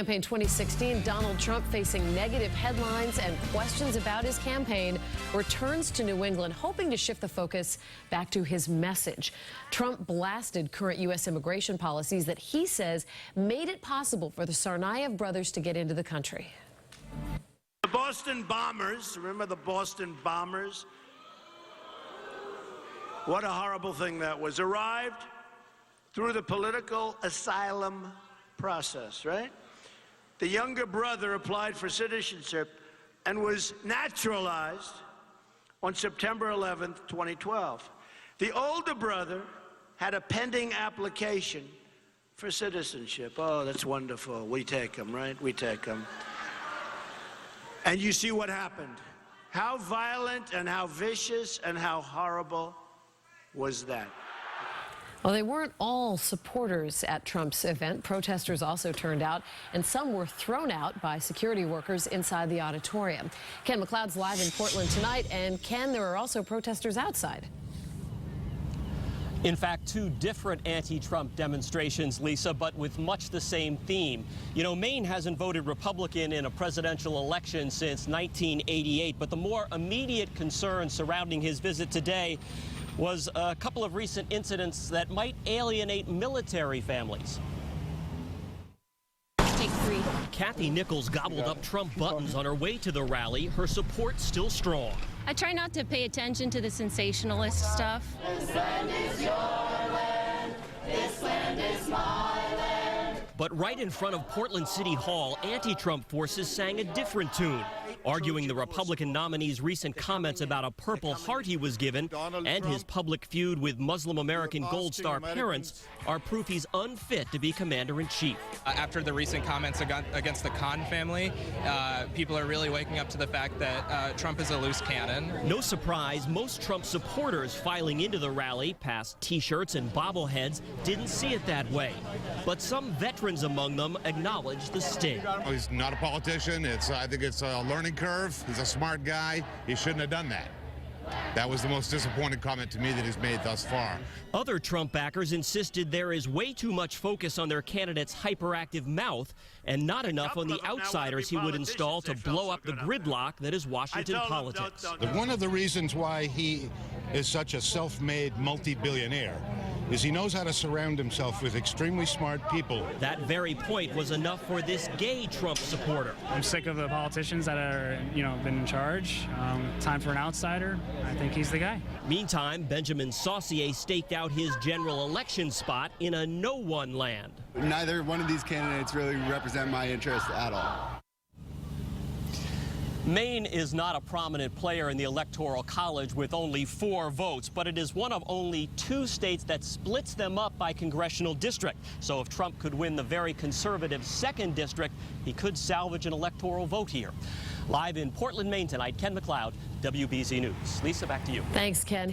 Campaign 2016, Donald Trump facing negative headlines and questions about his campaign returns to New England, hoping to shift the focus back to his message. Trump blasted current U.S. immigration policies that he says made it possible for the Tsarnaev brothers to get into the country. The Boston bombers, remember the Boston bombers? What a horrible thing that was. Arrived through the political asylum process, right? The younger brother applied for citizenship and was naturalized on September 11th, 2012. The older brother had a pending application for citizenship. Oh, that's wonderful. We take him, right? We take him. And you see what happened. How violent and how vicious and how horrible was that? Well, they weren't all supporters at Trump's event. Protesters also turned out, and some were thrown out by security workers inside the auditorium. Ken MacLeod's live in Portland tonight, and Ken, there are also protesters outside. In fact, two different anti-Trump demonstrations, Lisa, but with much the same theme. You know, Maine hasn't voted Republican in a presidential election since 1988, but the more immediate concern surrounding his visit today was a couple of recent incidents that might alienate military families. Take three. Kathy Nichols gobbled up Trump buttons on her way to the rally, her support still strong. I try not to pay attention to the sensationalist stuff. This land is your land. This land is my land. But right in front of Portland City Hall, anti-Trump forces sang a different tune, arguing the Republican nominee's recent comments about a Purple Heart he was given and his public feud with Muslim American Gold Star parents are proof he's unfit to be commander-in-chief. After the recent comments against the Khan family, people are really waking up to the fact that Trump is a loose cannon. No surprise, most Trump supporters filing into the rally past T-shirts and bobbleheads didn't see it that way. But some veterans among them acknowledge the sting. He's not a politician. I think it's a learning curve. He's a smart guy. He shouldn't have done that. That was the most disappointing comment to me that he's made thus far. Other Trump backers insisted there is way too much focus on their candidate's hyperactive mouth and not enough on the outsiders he would install to blow up the gridlock that is Washington politics. One of the reasons why he is such a self-made multi-billionaire is he knows how to surround himself with extremely smart people. That very point was enough for this gay Trump supporter. I'm sick of the politicians that are, been in charge. Time for an outsider. I think he's the guy. Meantime, Benjamin Saucier staked out his general election spot in a no-one land. Neither one of these candidates really represent my interest at all. Maine is not a prominent player in the Electoral College with only 4 votes, but it is one of only 2 states that splits them up by congressional district. So if Trump could win the very conservative 2nd district, he could salvage an electoral vote here. Live in Portland, Maine tonight, Ken MacLeod, WBZ News. Lisa, back to you. Thanks, Ken.